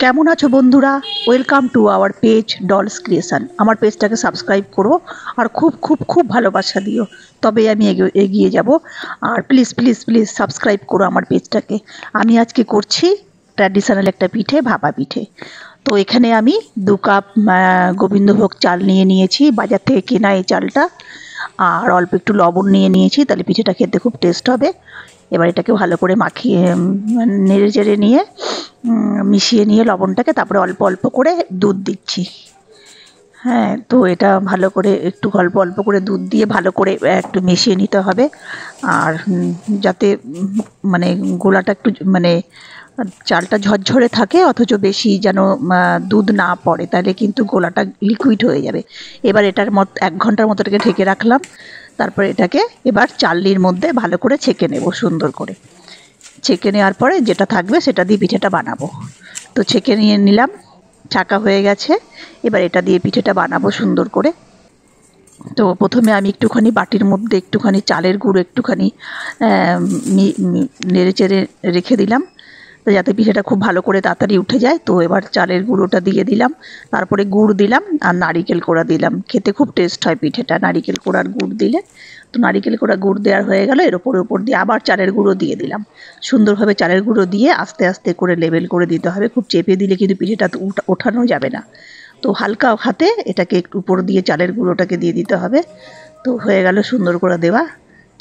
কেমন আছো বন্ধুরা? Welcome to our page dolls creation. আমার পেজটাকে সাবস্ক্রাইব করো আর খুব খুব খুব ভালোবাসা দিও, তবেই আমি এগিয়ে যাব। আর প্লিজ প্লিজ প্লিজ সাবস্ক্রাইব করো আমার পেজটাকে। আমি আজকে করছি ট্র্যাডিশনাল একটা পিঠে, ভাপা পিঠে। তো এখানে আমি 2 কাপ গোবিন্দভোগ চাল নিয়েছি, বাজার থেকে কেনা এই চালটা। আর অল্প একটু লবণ নিয়েছি, তাহলে পিঠেটা খেতে খুব টেস্ট হবে। এবার এটাকে ভালো করে মাখিয়ে নেড়ে চেড়ে নিয়ে মিশিয়ে নিয়ে লবণটাকে, তারপরে অল্প অল্প করে দুধ দিচ্ছি। হ্যাঁ, তো এটা ভালো করে একটু অল্প অল্প করে দুধ দিয়ে ভালো করে একটু মিশিয়ে নিতে হবে। আর যাতে মানে গোলাটা একটু মানে চালটা ঝরঝরে থাকে, অথচ বেশি যেন দুধ না পড়ে, তাহলে কিন্তু গোলাটা লিকুইড হয়ে যাবে। এবার এটার 1 ঘন্টার মতো এটাকে ঢেকে রাখলাম। তারপরে এটাকে এবার চালনির মধ্যে ভালো করে ছেঁকে নেব। সুন্দর করে ছেঁকে নেওয়ার পরে যেটা থাকবে সেটা দিয়ে পিঠেটা বানাবো। তো ছেঁকে নিয়ে নিলাম, ছাঁকা হয়ে গেছে। এবার এটা দিয়ে পিঠেটা বানাবো সুন্দর করে। তো প্রথমে আমি একটুখানি বাটির মধ্যে একটুখানি চালের গুঁড়ো একটুখানি নেড়ে চেড়ে রেখে দিলাম, তো যাতে পিঠেটা খুব ভালো করে তাড়াতাড়ি উঠে যায়। তো এবার চালের গুঁড়োটা দিয়ে দিলাম, তারপরে গুড় দিলাম আর নারিকেল কোড়া দিলাম। খেতে খুব টেস্ট হয় পিঠেটা নারিকেল কোড়ার গুড় দিলে। তো নারিকেল কোড়া গুড় দেওয়ার হয়ে গেল, এর ওপর দিয়ে আবার চালের গুঁড়ো দিয়ে দিলাম। সুন্দরভাবে চালের গুঁড়ো দিয়ে আস্তে আস্তে করে লেবেল করে দিতে হবে। খুব চেপে দিলে কিন্তু পিঠেটা ওঠানো যাবে না। তো হালকা হাতে এটাকে একটু উপর দিয়ে চালের গুঁড়োটাকে দিয়ে দিতে হবে। তো হয়ে গেল সুন্দর করে দেওয়া।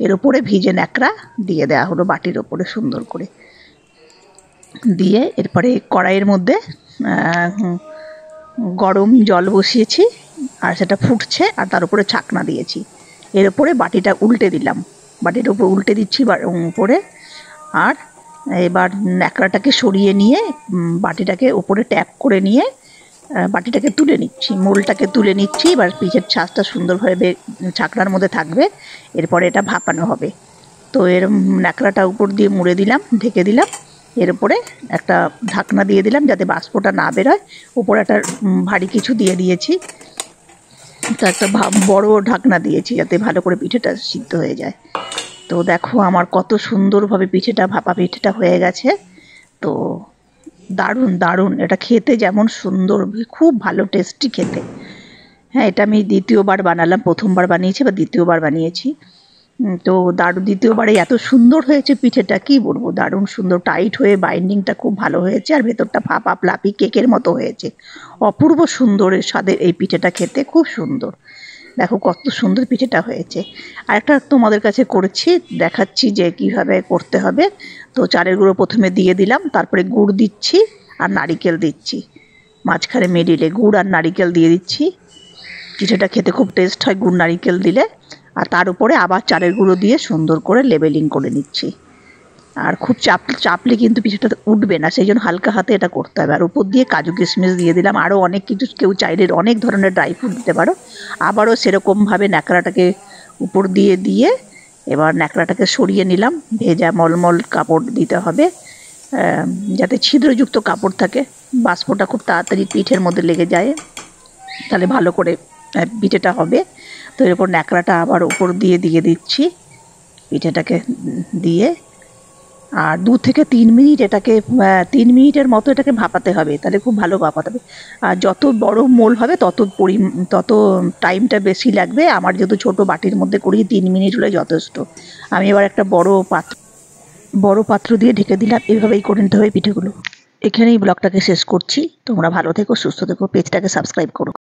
এর ওপরে ভিজে ন্যাকড়া দিয়ে দেওয়া হলো বাটির ওপরে সুন্দর করে দিয়ে। এরপরে কড়াইয়ের মধ্যে গরম জল বসিয়েছি আর সেটা ফুটছে, আর তার উপরে ছাকনা দিয়েছি। এর উপরে বাটিটা উল্টে দিলাম, বাটির উপর উল্টে দিচ্ছি উপরে। আর এবার ন্যাকড়াটাকে সরিয়ে নিয়ে বাটিটাকে উপরে ট্যাপ করে নিয়ে বাটিটাকে তুলে নিচ্ছি, মোলটাকে তুলে নিচ্ছি। এবার পিঠের ছাঁচটা সুন্দরভাবে ছাকনার মধ্যে থাকবে, এরপরে এটা ভাপানো হবে। তো এর ন্যাকড়াটা উপর দিয়ে মুড়ে দিলাম, ঢেকে দিলাম। এর উপরে একটা ঢাকনা দিয়ে দিলাম যাতে বাষ্পটা না বেরোয়। উপরে একটা ভারী কিছু দিয়ে দিয়েছি, তো একটা বড় ঢাকনা দিয়েছি যাতে ভালো করে পিঠেটা সিদ্ধ হয়ে যায়। তো দেখো আমার কত সুন্দরভাবে পিঠেটা, ভাপা পিঠেটা হয়ে গেছে। তো দারুণ দারুণ, এটা খেতে যেমন সুন্দর, খুব ভালো টেস্টি খেতে। হ্যাঁ, এটা আমি দ্বিতীয়বার বানালাম, প্রথমবার বানিয়েছি বা দ্বিতীয়বার বানিয়েছি। তো দ্বিতীয়বারে এত সুন্দর হয়েছে পিঠেটা, কি বলবো, দারুণ সুন্দর টাইট হয়ে বাইন্ডিংটা খুব ভালো হয়েছে, আর ভেতরটা ভাপা ফ্লাফি কেকের মতো হয়েছে। অপূর্ব সুন্দরের স্বাদের এই পিঠেটা, খেতে খুব সুন্দর। দেখো কত সুন্দর পিঠেটা হয়েছে। আরেকটা তোমাদের কাছে করেছি, দেখাচ্ছি যে কিভাবে করতে হবে। তো চালের গুঁড়ো প্রথমে দিয়ে দিলাম, তারপরে গুড় দিচ্ছি আর নারিকেল দিচ্ছি, মাঝখানে মিডিলে গুড় আর নারিকেল দিয়ে দিচ্ছি। পিঠেটা খেতে খুব টেস্ট হয় গুড় নারিকেল দিলে। আর তার উপরে আবার চালের গুঁড়ো দিয়ে সুন্দর করে লেবেলিং করে নিচ্ছি। আর খুব চাপলে কিন্তু পিঠেটা উঠবে না, সেই জন্য হালকা হাতে এটা করতে হবে। আর উপর দিয়ে কাজু কিশমিশ দিয়ে দিলাম, আরও অনেক কিছু, কেউ চাইলে অনেক ধরনের ড্রাই ফ্রুট দিতে পারো। আবারও সেরকমভাবে ন্যাকড়াটাকে উপর দিয়ে এবার ন্যাকড়াটাকে সরিয়ে নিলাম। ভেজা মলমল কাপড় দিতে হবে, যাতে ছিদ্রযুক্ত কাপড় থাকে, বাষ্পটা খুব তাড়াতাড়ি পিঠের মধ্যে লেগে যায়, তাহলে ভালো করে পিঠেটা হবে। তো এরপর ন্যাকড়াটা আবার উপর দিয়ে দিচ্ছি পিঠেটাকে দিয়ে। আর 2 থেকে 3 মিনিট এটাকে 3 মিনিটের মতো এটাকে ভাপাতে হবে, তাহলে খুব ভালো ভাপাতে হবে। আর যত বড় মোল হবে তত টাইমটা বেশি লাগবে। আমার যেহেতু ছোটো বাটির মধ্যে করি, 3 মিনিট হলে যথেষ্ট। আমি এবার একটা বড় পাত্র দিয়ে ঢেকে দিলাম। এভাবেই করে নিতে হবে পিঠেগুলো। এখানেই ব্লগটাকে শেষ করছি। তোমরা ভালো থেকো, সুস্থ থেকো, পেজটাকে সাবস্ক্রাইব করো।